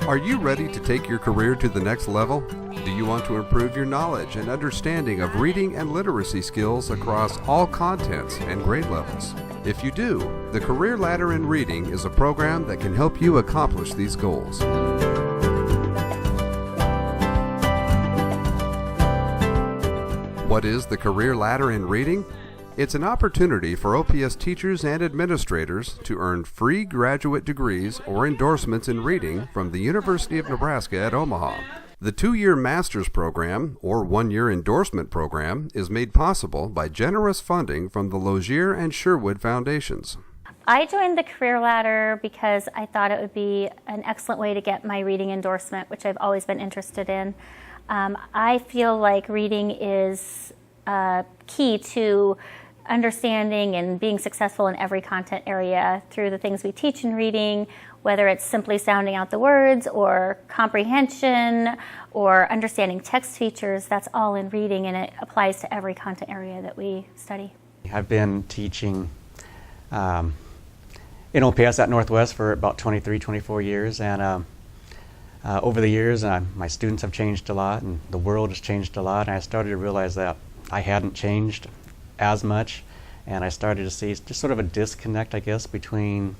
Are you ready to take your career to the next level? Do you want to improve your knowledge and understanding of reading and literacy skills across all contents and grade levels? If you do, the Career Ladder in Reading is a program that can help you accomplish these goals. What is the Career Ladder in Reading? It's an opportunity for OPS teachers and administrators to earn free graduate degrees or endorsements in reading from the University of Nebraska at Omaha. The 2-year master's program or 1-year endorsement program is made possible by generous funding from the Lozier and Sherwood Foundations. I joined the Career Ladder because I thought it would be an excellent way to get my reading endorsement, which I've always been interested in. I feel like reading is key to understanding and being successful in every content area through the things we teach in reading, whether it's simply sounding out the words or comprehension or understanding text features. That's all in reading, and it applies to every content area that we study. I've been teaching in OPS at Northwest for about 23, 24 years, and over the years my students have changed a lot and the world has changed a lot, and I started to realize that I hadn't changed as much, and I started to see just sort of a disconnect, I guess, between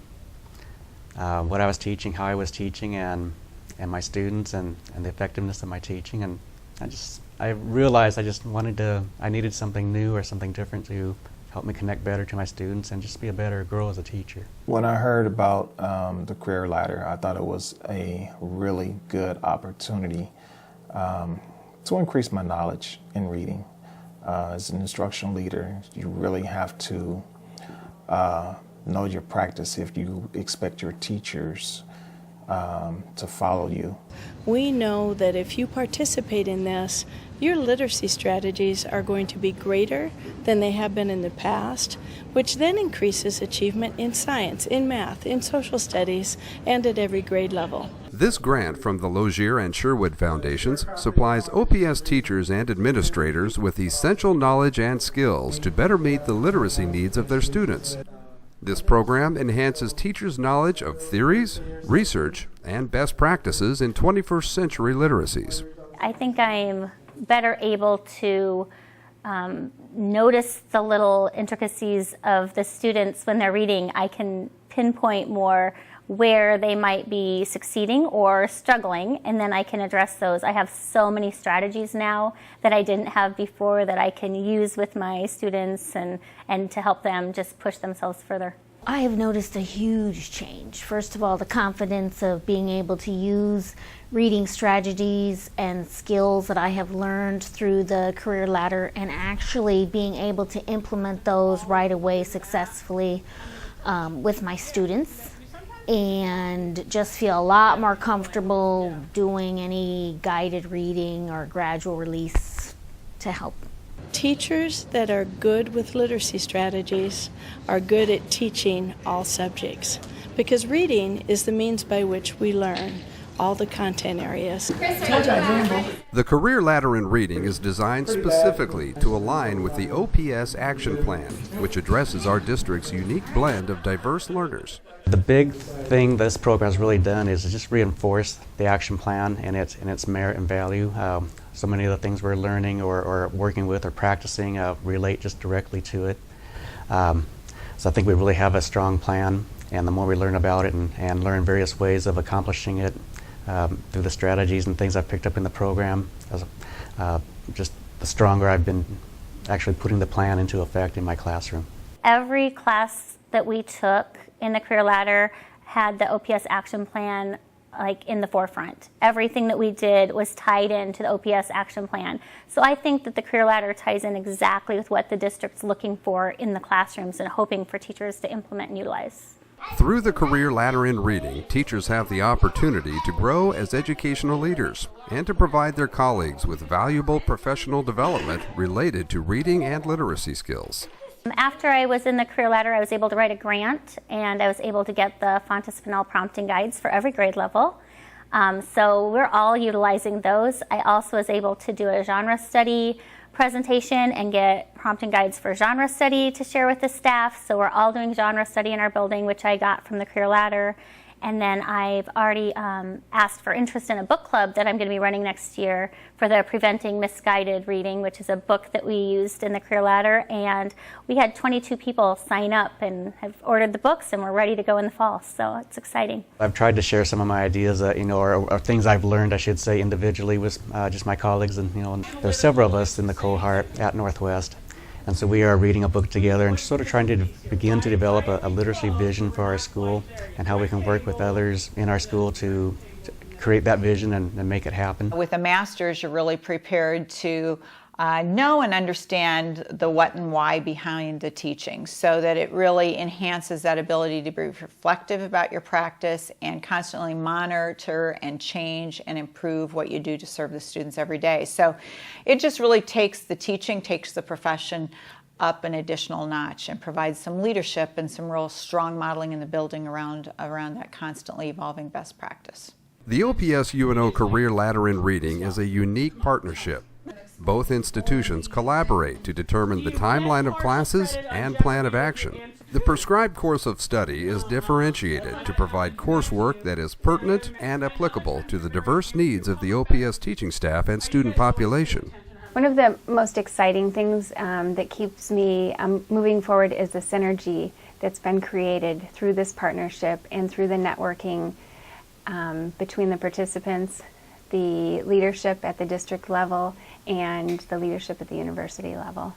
what I was teaching, how I was teaching, and my students, and the effectiveness of my teaching. And I realized I needed something new or something different to help me connect better to my students and just be a better grow as a teacher. When I heard about the Career Ladder, I thought it was a really good opportunity to increase my knowledge in reading. As an instructional leader, you really have to know your practice if you expect your teachers to follow you. We know that if you participate in this, your literacy strategies are going to be greater than they have been in the past, which then increases achievement in science, in math, in social studies, and at every grade level. This grant from the Lozier and Sherwood Foundations supplies OPS teachers and administrators with essential knowledge and skills to better meet the literacy needs of their students. This program enhances teachers' knowledge of theories, research, and best practices in 21st century literacies. I think I'm better able to notice the little intricacies of the students when they're reading. I can pinpoint more where they might be succeeding or struggling, and then I can address those. I have so many strategies now that I didn't have before that I can use with my students and to help them just push themselves further. I have noticed a huge change. First of all, the confidence of being able to use reading strategies and skills that I have learned through the Career Ladder and actually being able to implement those right away successfully with my students, and just feel a lot more comfortable doing any guided reading or gradual release to help. Teachers that are good with literacy strategies are good at teaching all subjects, because reading is the means by which we learn all the content areas. The Career Ladder in Reading is designed specifically to align with the OPS Action Plan, which addresses our district's unique blend of diverse learners. The big thing this program has really done is just reinforce the action plan and its merit and value. So many of the things we're learning or working with or practicing relate just directly to it. So I think we really have a strong plan, and the more we learn about it and learn various ways of accomplishing it through the strategies and things I've picked up in the program, just the stronger I've been actually putting the plan into effect in my classroom. Every class that we took in the Career Ladder had the OPS Action Plan in the forefront. Everything that we did was tied into the OPS Action Plan. So I think that the Career Ladder ties in exactly with what the district's looking for in the classrooms and hoping for teachers to implement and utilize. Through the Career Ladder in Reading, teachers have the opportunity to grow as educational leaders and to provide their colleagues with valuable professional development related to reading and literacy skills. After I was in the Career Ladder, I was able to write a grant, and I was able to get the Fontes Pinnell prompting guides for every grade level. So we're all utilizing those. I also was able to do a genre study presentation and get prompting guides for genre study to share with the staff. So we're all doing genre study in our building, which I got from the Career Ladder. And then I've already asked for interest in a book club that I'm going to be running next year for the Preventing Misguided Reading, which is a book that we used in the Career Ladder. And we had 22 people sign up and have ordered the books, and we're ready to go in the fall. So it's exciting. I've tried to share some of my ideas, or things I've learned, I should say, individually with just my colleagues. And there's several of us in the cohort at Northwest. And so we are reading a book together and sort of trying to begin to develop a literacy vision for our school and how we can work with others in our school to create that vision and make it happen. With a master's, you're really prepared to know and understand the what and why behind the teaching, so that it really enhances that ability to be reflective about your practice and constantly monitor and change and improve what you do to serve the students every day. So it just really takes the teaching, takes the profession up an additional notch and provides some leadership and some real strong modeling in the building around that constantly evolving best practice. The OPS UNO Career Ladder in Reading is a unique partnership. Both institutions collaborate to determine the timeline of classes and plan of action. The prescribed course of study is differentiated to provide coursework that is pertinent and applicable to the diverse needs of the OPS teaching staff and student population. One of the most exciting things that keeps me moving forward is the synergy that's been created through this partnership and through the networking between the participants, the leadership at the district level, and the leadership at the university level.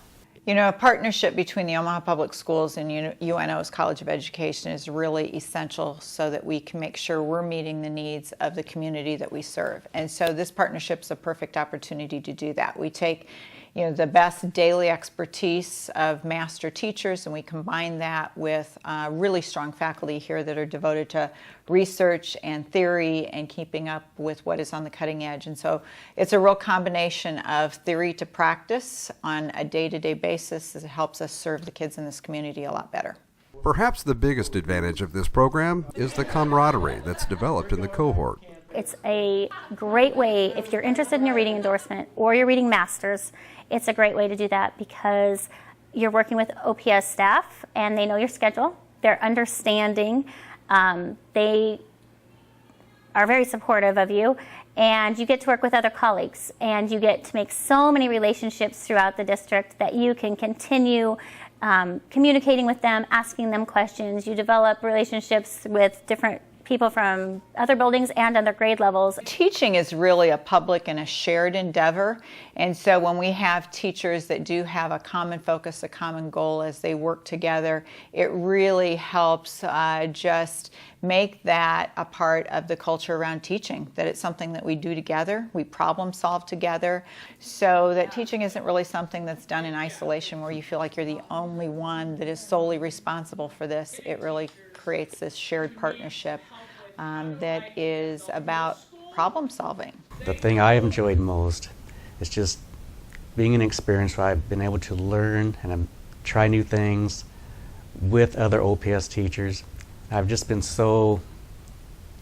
A partnership between the Omaha Public Schools and UNO's College of Education is really essential so that we can make sure we're meeting the needs of the community that we serve. And so this partnership is a perfect opportunity to do that. We take the best daily expertise of master teachers, and we combine that with really strong faculty here that are devoted to research and theory and keeping up with what is on the cutting edge. And so it's a real combination of theory to practice on a day-to-day basis that helps us serve the kids in this community a lot better. Perhaps the biggest advantage of this program is the camaraderie that's developed in the cohort. It's a great way, if you're interested in your reading endorsement or your reading masters, it's a great way to do that because you're working with OPS staff and they know your schedule, they're understanding, they are very supportive of you, and you get to work with other colleagues, and you get to make so many relationships throughout the district that you can continue communicating with them, asking them questions. You develop relationships with different people from other buildings and other grade levels. Teaching is really a public and a shared endeavor, and so when we have teachers that do have a common focus, a common goal as they work together, it really helps just make that a part of the culture around teaching, that it's something that we do together, we problem solve together, so that teaching isn't really something that's done in isolation where you feel like you're the only one that is solely responsible for this. It really creates this shared partnership that is about problem solving. The thing I have enjoyed most is just being an experience where I've been able to learn and try new things with other OPS teachers. I've just been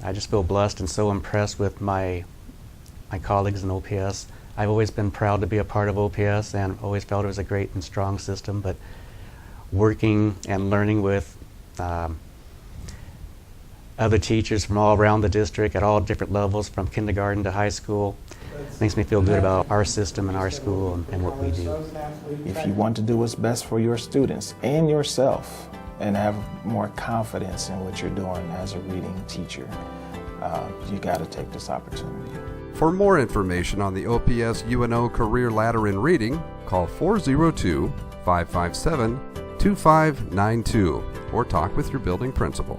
I just feel blessed and so impressed with my colleagues in OPS. I've always been proud to be a part of OPS and always felt it was a great and strong system, but working and learning with other teachers from all around the district at all different levels, from kindergarten to high school, makes me feel good about our system and our school and what we do. If you want to do what's best for your students and yourself and have more confidence in what you're doing as a reading teacher, you got to take this opportunity. For more information on the OPS UNO Career Ladder in Reading, call 402-557-2592 or talk with your building principal.